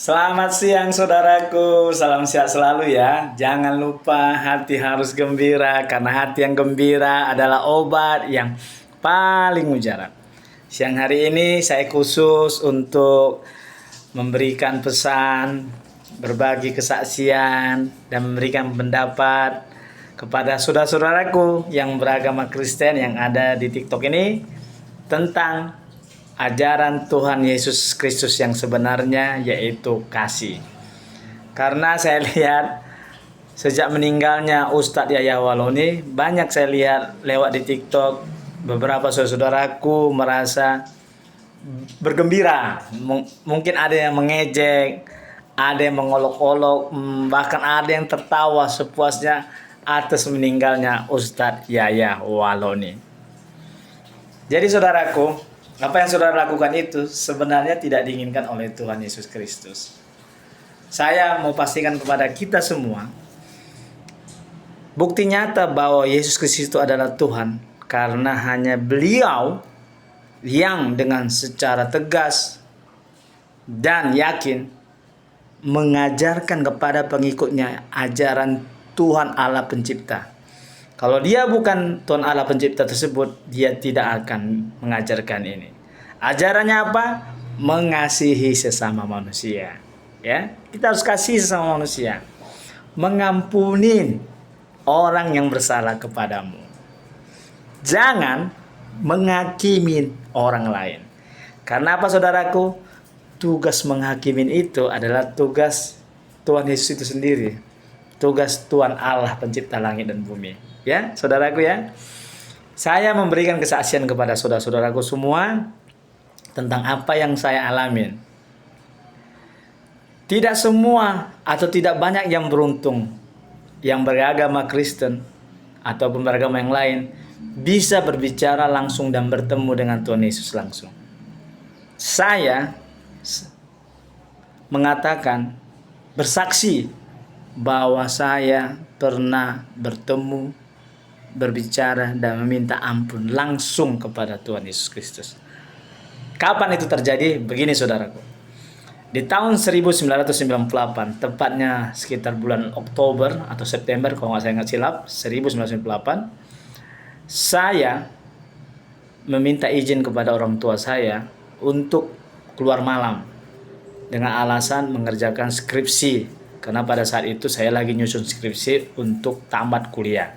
Selamat siang saudaraku, salam sehat selalu ya. Jangan lupa hati harus gembira karena hati yang gembira adalah obat yang paling mujarab. Siang hari ini saya khusus untuk memberikan pesan, berbagi kesaksian dan memberikan pendapat kepada saudara-saudaraku yang beragama Kristen yang ada di TikTok ini tentang ajaran Tuhan Yesus Kristus yang sebenarnya, yaitu kasih. Karena saya lihat sejak meninggalnya Ustadz Yahya Waloni, banyak saya lihat lewat di TikTok beberapa saudaraku merasa bergembira. Mungkin ada yang mengejek, ada yang mengolok-olok, bahkan ada yang tertawa sepuasnya atas meninggalnya Ustadz Yahya Waloni. Jadi saudaraku, apa yang saudara lakukan itu sebenarnya tidak diinginkan oleh Tuhan Yesus Kristus. Saya mau pastikan kepada kita semua, bukti nyata bahwa Yesus Kristus itu adalah Tuhan karena hanya Beliau yang dengan secara tegas dan yakin mengajarkan kepada pengikutnya ajaran Tuhan Allah Pencipta. Kalau dia bukan Tuhan Allah Pencipta tersebut, dia tidak akan mengajarkan ini. Ajarannya apa? Mengasihi sesama manusia. Ya, kita harus kasih sesama manusia. Mengampuni orang yang bersalah kepadamu. Jangan menghakimi orang lain. Karena apa saudaraku? Tugas menghakimin itu adalah tugas Tuhan Yesus itu sendiri. Tugas Tuhan Allah Pencipta langit dan bumi. Ya, saudaraku ya. Saya memberikan kesaksian kepada saudara-saudaraku semua tentang apa yang saya alamin. Tidak semua atau tidak banyak yang beruntung yang beragama Kristen ataupun beragama yang lain bisa berbicara langsung dan bertemu dengan Tuhan Yesus langsung. Saya mengatakan, bersaksi bahwa saya pernah bertemu, berbicara dan meminta ampun langsung kepada Tuhan Yesus Kristus. Kapan itu terjadi? Begini saudaraku. Di tahun 1998, tepatnya sekitar bulan Oktober atau September kalau saya nggak silap, 1998, saya meminta izin kepada orang tua saya untuk keluar malam dengan alasan mengerjakan skripsi, karena pada saat itu saya lagi nyusun skripsi untuk tamat kuliah.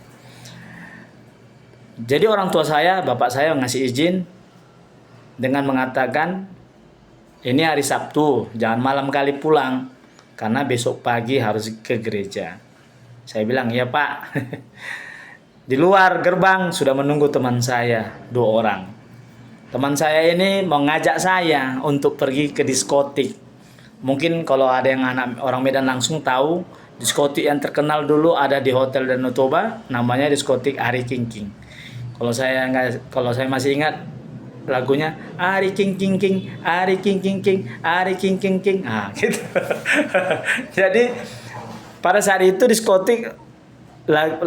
Jadi orang tua saya, bapak saya ngasih izin dengan mengatakan, ini hari Sabtu, jangan malam kali pulang, karena besok pagi harus ke gereja. Saya bilang, ya Pak. Di luar gerbang sudah menunggu teman saya, 2 orang. Teman saya ini mau ngajak saya untuk pergi ke diskotik. Mungkin kalau ada yang anak orang Medan langsung tahu, diskotik yang terkenal dulu ada di Hotel Danau Toba, namanya diskotik Ari King King. Kalau saya masih ingat lagunya Ari King King King, Ari King King King, Ari King King King. Gitu. Jadi pada saat itu diskotik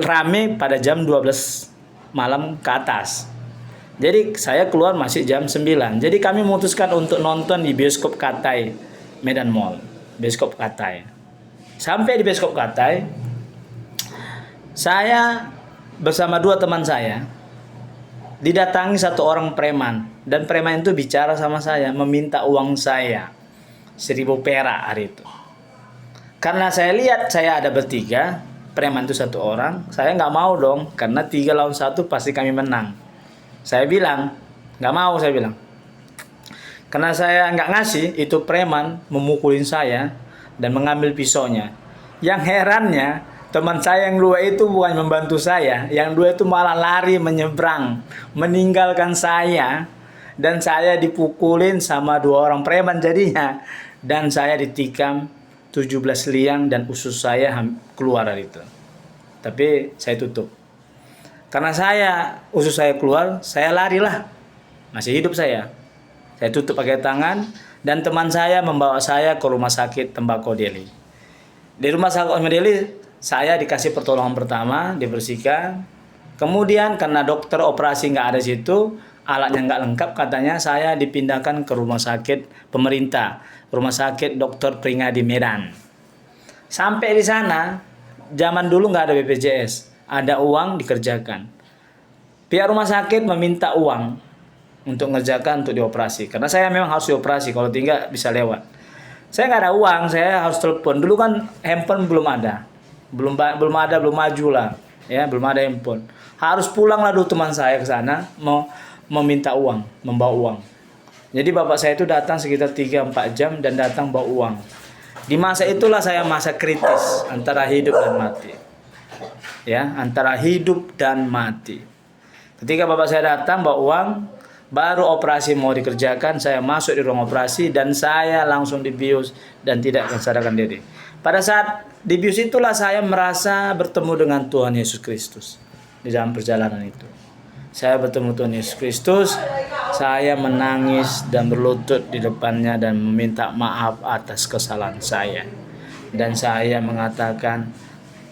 rame pada jam 12 malam ke atas. Jadi saya keluar masih jam 9. Jadi kami memutuskan untuk nonton di bioskop Katai, Medan Mall. Bioskop Katai. Sampai di bioskop Katai, saya bersama 2 teman saya didatangi 1 orang preman, dan preman itu bicara sama saya, meminta uang saya 1.000 perak hari itu. Karena saya lihat saya ada bertiga, preman itu 1 orang, saya nggak mau dong, karena 3 lawan 1 pasti kami menang. Saya bilang nggak mau, saya bilang. Karena saya nggak ngasih, itu preman memukulin saya dan mengambil pisaunya. Yang herannya, teman saya yang 2 itu bukan membantu saya, yang 2 itu malah lari menyeberang, meninggalkan saya, dan saya dipukulin sama 2 orang preman jadinya, dan saya ditikam 17 liang dan usus saya keluar dari itu. Tapi saya tutup. Karena usus saya keluar, saya larilah. Masih hidup saya. Saya tutup pakai tangan, dan teman saya membawa saya ke rumah sakit Tembakau Deli. Di rumah sakit Tembakau Deli, saya dikasih pertolongan pertama, dibersihkan. Kemudian karena dokter operasi nggak ada situ, alatnya nggak lengkap, katanya saya dipindahkan ke rumah sakit pemerintah, rumah sakit Dr. Pringadi Medan. Sampai di sana, zaman dulu nggak ada BPJS, ada uang dikerjakan. Pihak rumah sakit meminta uang untuk mengerjakan untuk dioperasi, karena saya memang harus dioperasi, kalau tidak bisa lewat. Saya nggak ada uang, saya harus telepon. Dulu kan handphone belum ada, belum maju lah, ya belum ada handphone. Harus pulang lah dulu teman saya ke sana mau meminta uang, membawa uang. Jadi bapak saya itu datang sekitar 3-4 jam dan datang bawa uang. Di masa itulah saya masa kritis antara hidup dan mati. Ya, antara hidup dan mati. Ketika bapak saya datang bawa uang, baru operasi mau dikerjakan, saya masuk di ruang operasi dan saya langsung dibius dan tidak akan sadarkan diri. Pada saat dibius itulah saya merasa bertemu dengan Tuhan Yesus Kristus di dalam perjalanan itu. Saya bertemu Tuhan Yesus Kristus, saya menangis dan berlutut di depannya dan meminta maaf atas kesalahan saya. Dan saya mengatakan,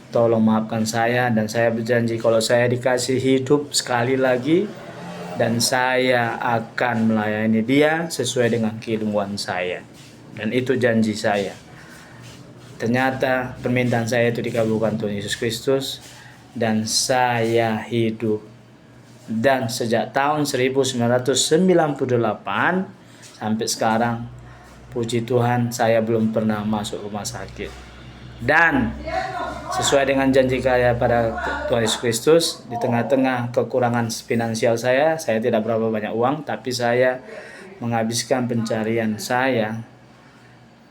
tolong maafkan saya, dan saya berjanji kalau saya dikasih hidup sekali lagi, dan saya akan melayani dia sesuai dengan keilmuan saya. Dan itu janji saya. Ternyata permintaan saya itu dikabulkan Tuhan Yesus Kristus, dan saya hidup. Dan sejak tahun 1998 sampai sekarang, puji Tuhan, saya belum pernah masuk rumah sakit. Dan sesuai dengan janji saya pada Tuhan Yesus Kristus, di tengah-tengah kekurangan finansial saya tidak berapa banyak uang, tapi saya menghabiskan pencarian saya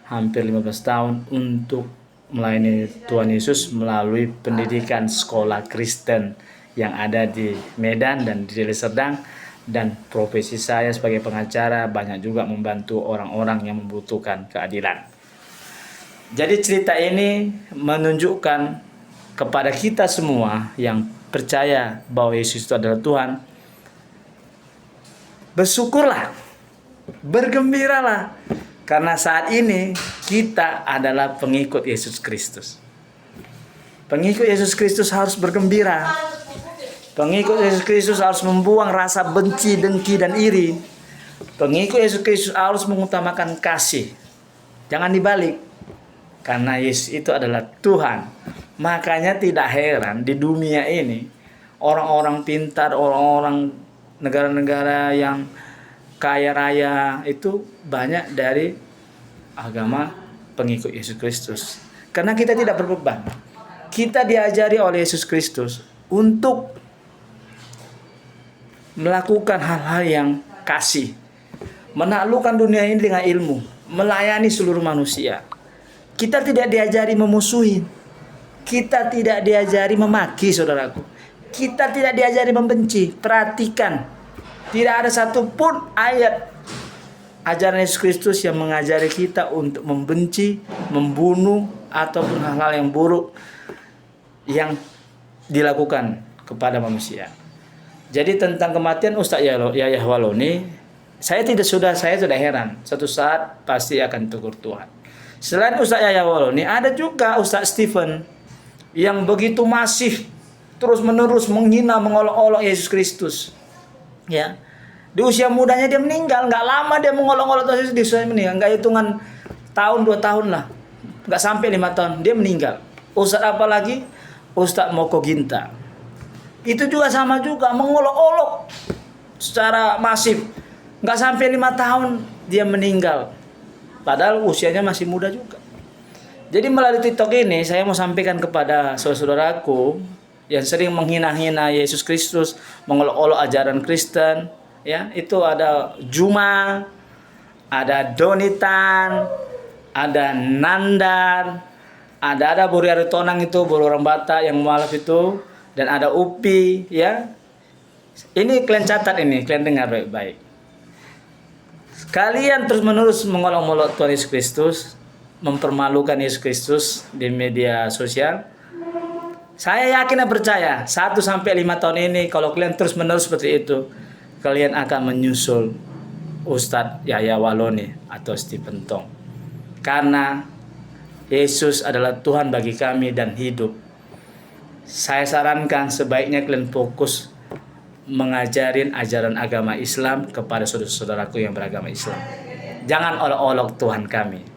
hampir 15 tahun untuk melayani Tuhan Yesus melalui pendidikan sekolah Kristen yang ada di Medan dan di Deli Serdang. Dan profesi saya sebagai pengacara banyak juga membantu orang-orang yang membutuhkan keadilan. Jadi cerita ini menunjukkan kepada kita semua yang percaya bahwa Yesus itu adalah Tuhan, bersyukurlah, bergembiralah, karena saat ini kita adalah pengikut Yesus Kristus. Pengikut Yesus Kristus harus bergembira. Pengikut Yesus Kristus harus membuang rasa benci, dengki, dan iri. Pengikut Yesus Kristus harus mengutamakan kasih. Jangan dibalik. Karena Yesus itu adalah Tuhan. Makanya tidak heran di dunia ini, orang-orang pintar, orang-orang negara-negara yang kaya raya itu banyak dari agama pengikut Yesus Kristus. Karena kita tidak berbeban. Kita diajari oleh Yesus Kristus untuk melakukan hal-hal yang kasih, menaklukkan dunia ini dengan ilmu, melayani seluruh manusia. Kita tidak diajari memusuhi, kita tidak diajari memaki, saudaraku. Kita tidak diajari membenci. Perhatikan, tidak ada satupun ayat ajaran Yesus Kristus yang mengajari kita untuk membenci, membunuh, ataupun hal-hal yang buruk yang dilakukan kepada manusia. Jadi tentang kematian Ustaz Yahya Waloni, saya sudah heran. Suatu saat pasti akan tegur Tuhan. Selain Ustaz Yahya Waloni, ada juga Ustaz Stephen yang begitu masif, terus-menerus menghina, mengolok-olok Yesus Kristus. Ya, di usia mudanya dia meninggal, nggak lama dia mengolok-olok Yesus Kristus, dia meninggal, nggak hitungan tahun 2 tahun lah, nggak sampai 5 tahun dia meninggal. Ustaz apa lagi? Ustaz Moko Ginta. Itu juga sama juga mengolok-olok secara masif. Nggak sampai 5 tahun dia meninggal. Padahal usianya masih muda juga. Jadi melalui TikTok ini saya mau sampaikan kepada saudaraku yang sering menghina-hina Yesus Kristus, mengolok-olok ajaran Kristen. Ya, itu ada Juma, ada Donitan, ada Nandar, ada Buri Aritonang itu, Buru orang Batak yang mualaf itu. Dan ada Upi, ya. Ini kalian catat ini, kalian dengar baik-baik. Kalian terus-menerus mengolok-olok Tuhan Yesus Kristus, mempermalukan Yesus Kristus di media sosial. Saya yakin dan percaya 1-5 tahun ini kalau kalian terus-menerus seperti itu, kalian akan menyusul Ustadz Yahya Waloni atau Stephen Tong. Karena Yesus adalah Tuhan bagi kami dan hidup. Saya sarankan sebaiknya kalian fokus mengajarin ajaran agama Islam kepada saudara-saudaraku yang beragama Islam. Jangan olok-olok Tuhan kami.